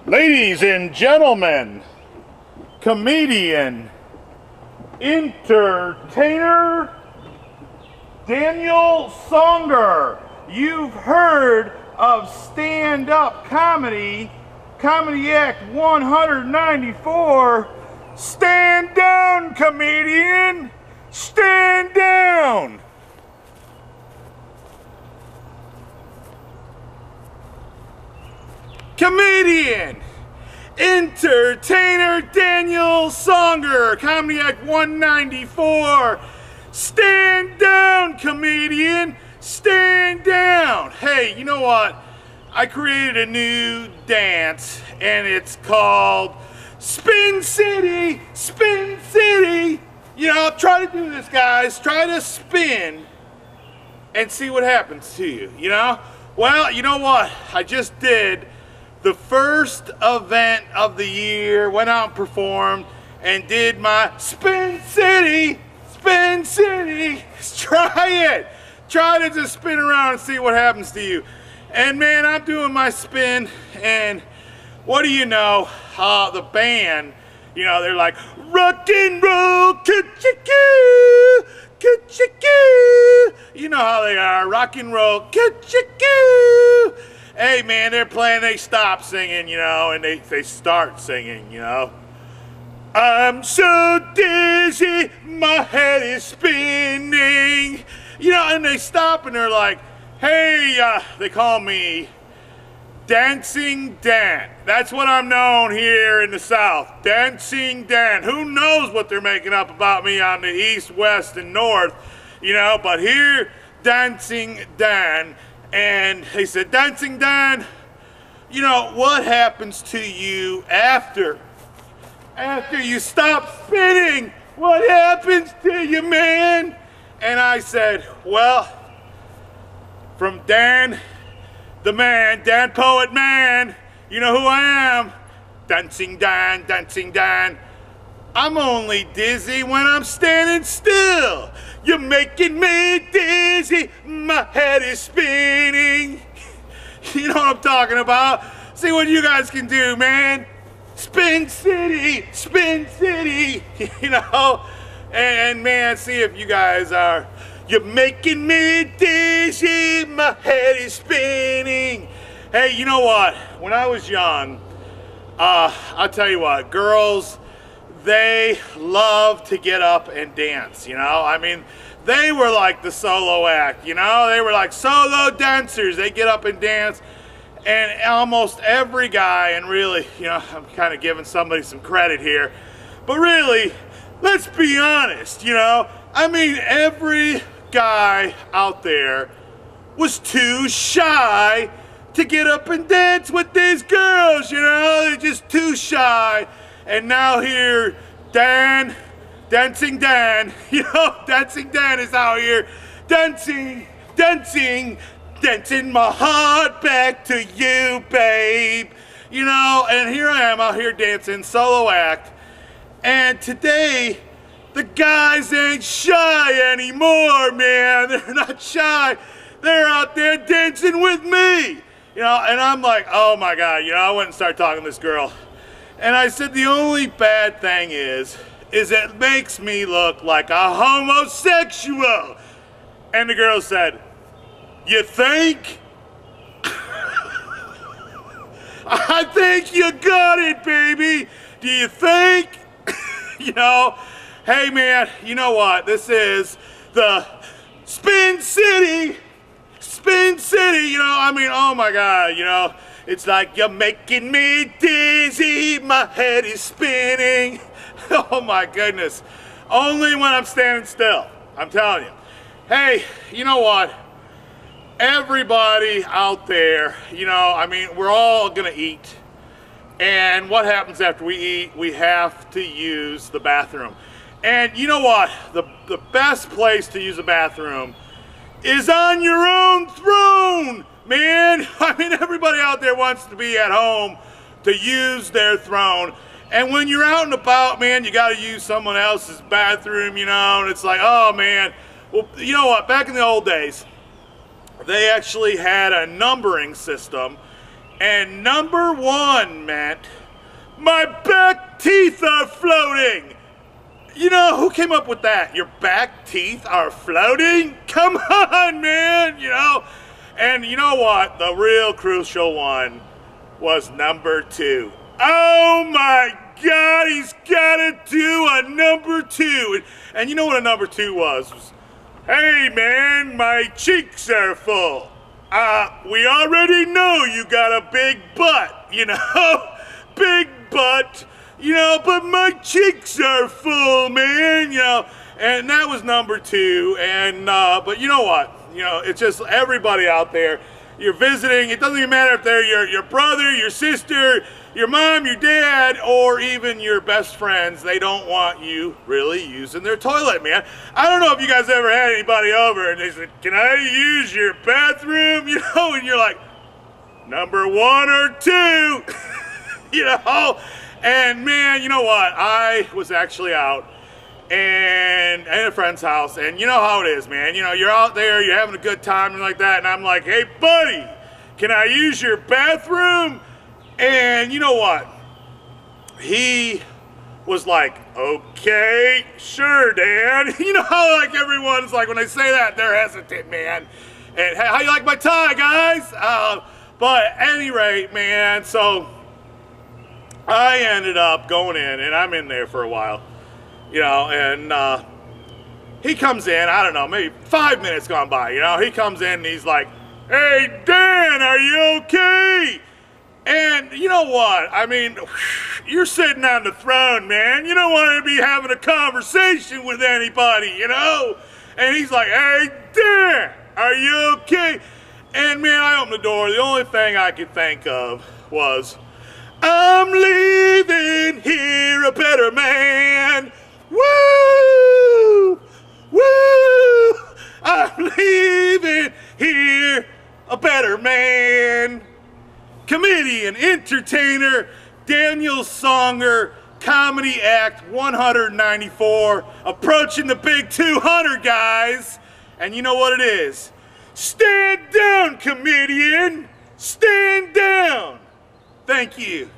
Ladies and gentlemen, comedian, entertainer, Daniel Songer. You've heard of stand-up comedy, Comedy Act 194. Stand down, comedian! Stand down! Comedian, entertainer Daniel Songer, Comedy Act 194. Stand down, comedian, stand down. Hey, you know what? I created a new dance and it's called Spin City, Spin City. You know, try to do this, guys. Try to spin and see what happens to you, you know? Well, you know what? I just did the first event of the year, went out and performed and did my Spin City, Spin City. Try it. Try to just spin around and see what happens to you. And man, I'm doing my spin and what do you know? The band, you know, they're like, rock and roll, ka-chicka, ka-chicka. You know how they are, rock and roll, ka-chicka. Hey man, they're playing, they stop singing, you know, and they start singing, you know. I'm so dizzy, my head is spinning. You know, and they stop and they're like, hey, they call me Dancing Dan. That's what I'm known here in the South, Dancing Dan. Who knows what they're making up about me on the East, West, and North, you know, but here, Dancing Dan. And he said, Dancing Dan, you know, what happens to you after you stop spinning? What happens to you, man? And I said, well, from Dan, the man, Dan Poet Man, you know who I am, Dancing Dan, Dancing Dan. I'm only dizzy when I'm standing still. You're making me dizzy, my head is spinning. You know what I'm talking about? See what you guys can do, man. Spin City, Spin City, you know? And man, see if you guys are. You're making me dizzy, my head is spinning. Hey, you know what? When I was young, I'll tell you what, girls, they love to get up and dance, you know? I mean, they were like the solo act, you know? They were like solo dancers. They get up and dance. And almost every guy, and really, you know, I'm kind of giving somebody some credit here, but really, let's be honest, you know? I mean, every guy out there was too shy to get up and dance with these girls, you know? They're just too shy. And now here, Dan, Dancing Dan, you know, Dancing Dan is out here dancing, dancing, dancing my heart back to you, babe. You know, and here I am out here dancing, solo act. And today, the guys ain't shy anymore, man. They're not shy. They're out there dancing with me. You know, and I'm like, oh my God, you know, I went and started talking to this girl. And I said, the only bad thing is it makes me look like a homosexual. And the girl said, you think? I think you got it, baby. Do you think? You know, hey man, you know what? This is the Spin City, Spin City, you know, I mean, oh my God, you know. It's like you're making me dizzy, my head is spinning. Oh my goodness. Only when I'm standing still, I'm telling you. Hey, you know what? Everybody out there, you know, I mean, we're all gonna eat. And what happens after we eat? We have to use the bathroom. And you know what? The best place to use a bathroom is on your own throne. Man, I mean, everybody out there wants to be at home to use their throne. And when you're out and about, man, you got to use someone else's bathroom, you know, and it's like, oh, man. Well, you know what? Back in the old days, they actually had a numbering system And number 1 meant, my back teeth are floating. You know, who came up with that? Your back teeth are floating? Come on, man, you know? And you know what? The real crucial one was number 2. Oh my God, he's got to do a number 2. And you know what a number 2 was? Hey man, my cheeks are full. We already know you got a big butt, you know? Big butt, you know, but my cheeks are full, man, you know? And that was number 2. And, but you know what? You know, it's just everybody out there, you're visiting, it doesn't even matter if they're your brother, your sister, your mom, your dad, or even your best friends, they don't want you really using their toilet, man. I don't know if you guys ever had anybody over and they said, can I use your bathroom? You know, and you're like, number 1 or 2, you know? And man, you know what? I was actually out and at a friend's house, and you know how it is, man. You know, you're out there, you're having a good time and like that, and I'm like, hey buddy, can I use your bathroom? And you know what? He was like, okay, sure, Dan. You know how like everyone's like, when they say that, they're hesitant, man. And hey, how you like my tie, guys? But at any rate, man, so I ended up going in, and I'm in there for a while. You know, and he comes in, I don't know, maybe 5 minutes gone by, you know, he comes in and he's like, hey, Dan, are you okay? And you know what, I mean, you're sitting on the throne, man, you don't want to be having a conversation with anybody, you know? And he's like, hey, Dan, are you okay? And man, I opened the door, the only thing I could think of was, I'm leaving here a better man. Woo! Woo! I'm leaving here a better man. Comedian, entertainer, Daniel Songer, comedy act 194, approaching the big 200, guys. And you know what it is? Stand down, comedian! Stand down! Thank you.